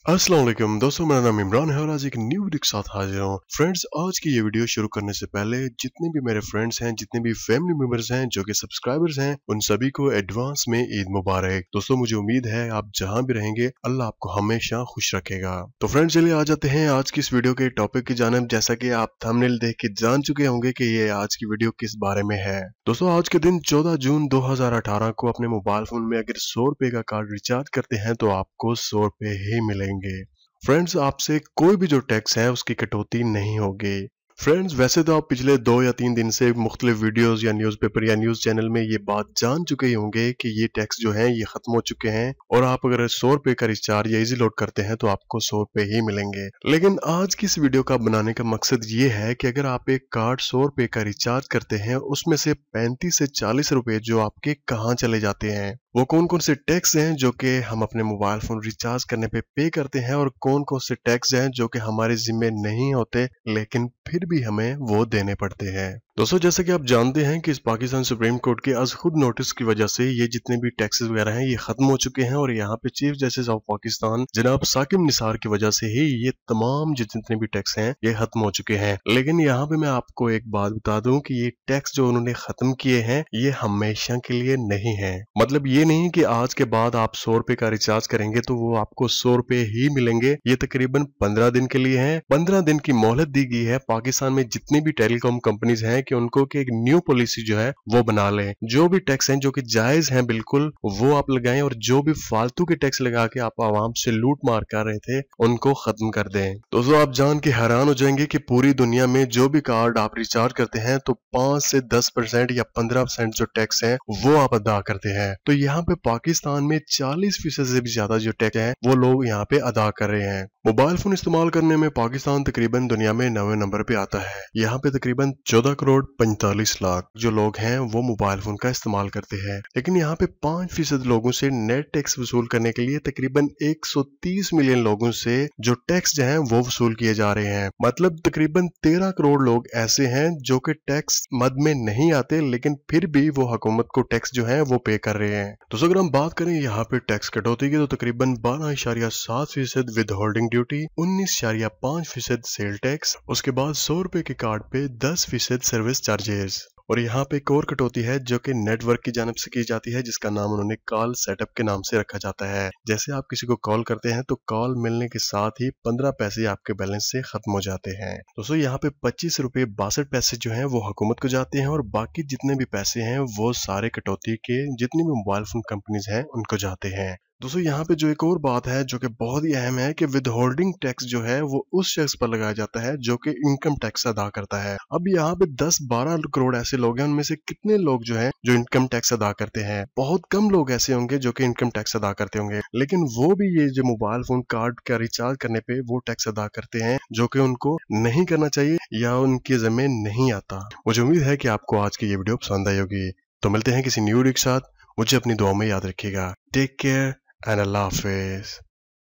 अस्सलाम वालेकुम दोस्तों, मेरा नाम इमरान है और आज एक न्यू वीडियो के साथ हाजिर हूँ। फ्रेंड्स, आज की ये वीडियो शुरू करने से पहले जितने भी मेरे फ्रेंड्स हैं, जितने भी फैमिली मेंबर्स हैं, जो कि सब्सक्राइबर्स हैं, उन सभी को एडवांस में ईद मुबारक। दोस्तों, मुझे उम्मीद है आप जहाँ भी रहेंगे अल्लाह आपको हमेशा खुश रखेगा। तो फ्रेंड्स, चलिए आ जाते हैं आज की इस वीडियो के टॉपिक की जानिब। जैसा कि आप थंबनेल देख के जान चुके होंगे कि ये आज की वीडियो किस बारे में है। दोस्तों, आज के दिन 14 जून 2018 को अपने मोबाइल फोन में अगर 100 रुपए का कार्ड रिचार्ज करते हैं तो आपको 100 रुपए ही मिलेंगे। फ्रेंड्स, आपसे कोई भी जो टैक्स है उसकी कटौती नहीं होगी। फ्रेंड्स, वैसे तो आप पिछले 2 या 3 दिन से मुख्तलिफ वीडियोस या न्यूज़पेपर या न्यूज़ चैनल में ये बात जान चुके ही होंगे कि ये टैक्स जो है ये खत्म हो चुके हैं और आप अगर 100 रुपए का रिचार्ज या इजी लोड करते हैं तो आपको 100 रुपए ही मिलेंगे। लेकिन आज की इस वीडियो का बनाने का मकसद ये है कि अगर आप एक कार्ड 100 रुपए का रिचार्ज करते हैं, उसमें से 35 से 40 रुपए जो आपके कहाँ चले जाते हैं, वो कौन कौन से टैक्स हैं जो कि हम अपने मोबाइल फोन रिचार्ज करने पे करते हैं और कौन कौन से टैक्स हैं जो कि हमारे जिम्मे नहीं होते लेकिन फिर भी हमें वो देने पड़ते हैं। दोस्तों, जैसे कि आप जानते हैं कि इस पाकिस्तान सुप्रीम कोर्ट के आज खुद नोटिस की वजह से ये जितने भी टैक्सेस वगैरह हैं ये खत्म हो चुके हैं और यहाँ पे चीफ जस्टिस ऑफ पाकिस्तान जनाब साकिब निसार की वजह से ही ये तमाम जितने भी टैक्स हैं ये खत्म हो चुके हैं। लेकिन यहाँ पे मैं आपको एक बात बता दूं कि ये टैक्स जो उन्होंने खत्म किए हैं ये हमेशा के लिए नहीं है। मतलब ये नहीं कि आज के बाद आप 100 रुपए का रिचार्ज करेंगे तो वो आपको 100 रुपए ही मिलेंगे। ये तकरीबन 15 दिन के लिए है। 15 दिन की मोहलत दी गई है पाकिस्तान में जितनी भी टेलीकॉम कंपनीज हैं कि उनको कि एक न्यू पॉलिसी जो है वो बना लें। जो भी टैक्स हैं जो कि जायज हैं बिल्कुल वो आप लगाएं और जो भी फालतू के टैक्स लगा के आप आवाम से लूट मार कर रहे थे उनको खत्म कर दें। दोस्तों, आप जान के हैरान हो जाएंगे कि पूरी दुनिया में जो भी कार्ड आप रिचार्ज करते हैं तो 5 से 10% या 15% जो टैक्स है वो आप अदा करते हैं। तो यहाँ पे पाकिस्तान में 40% से भी ज्यादा जो टैक्स है वो लोग यहाँ पे अदा कर रहे हैं। मोबाइल फोन इस्तेमाल करने में पाकिस्तान तकरीबन दुनिया में 9वें नंबर पे आता है। यहाँ पे तकरीबन 14 करोड़ 45 लाख जो लोग हैं वो मोबाइल फोन का इस्तेमाल करते हैं। लेकिन यहाँ पे 5% लोगों से नेट टैक्स वसूल करने के लिए तकरीबन 130 मिलियन लोगों से जो टैक्स जो है वो वसूल किए जा रहे हैं। मतलब तकरीबन 13 करोड़ लोग ऐसे हैं जो कि टैक्स मद में नहीं आते लेकिन फिर भी वो हुकूमत को टैक्स जो है वो पे कर रहे हैं। तो अगर हम बात करें यहाँ पे टैक्स कटौती की तो तकरीबन 12.7% with holding duty, 19.5% sale tax, उसके बाद 100 रुपए के कार्ड पे 10% सर्विस चार्जेस। और यहाँ पे एक और कटौती है जो कि नेटवर्क की जानिब से की जाती है जिसका नाम उन्होंने कॉल सेटअप के नाम से रखा जाता है। जैसे आप किसी को कॉल करते हैं तो कॉल मिलने के साथ ही 15 पैसे आपके बैलेंस से खत्म हो जाते हैं। दोस्तों, यहाँ पे 25 रुपए 62 पैसे जो हैं वो हुकूमत को जाते हैं और बाकी जितने भी पैसे हैं वो सारे कटौती के जितनी भी मोबाइल फोन कंपनीज हैं उनको जाते हैं। दोस्तों, यहाँ पे जो एक और बात है जो कि बहुत ही अहम है कि विद होल्डिंग टैक्स जो है वो उस शख्स पर लगाया जाता है जो कि इनकम टैक्स अदा करता है। अब यहाँ पे 10-12 करोड़ ऐसे लोग हैं, उनमें से कितने लोग जो हैं जो इनकम टैक्स अदा करते हैं? बहुत कम लोग ऐसे होंगे जो कि इनकम टैक्स अदा करते होंगे। लेकिन वो भी ये जो मोबाइल फोन कार्ड का रिचार्ज करने पे वो टैक्स अदा करते हैं जो कि उनको नहीं करना चाहिए या उनके ज़िम्मे नहीं आता। मुझे उम्मीद है कि आपको आज की ये वीडियो पसंद आई होगी। तो मिलते हैं किसी न्यू वीडियो के साथ। मुझे अपनी दुआ में याद रखिएगा। Take care and Allah Hafiz.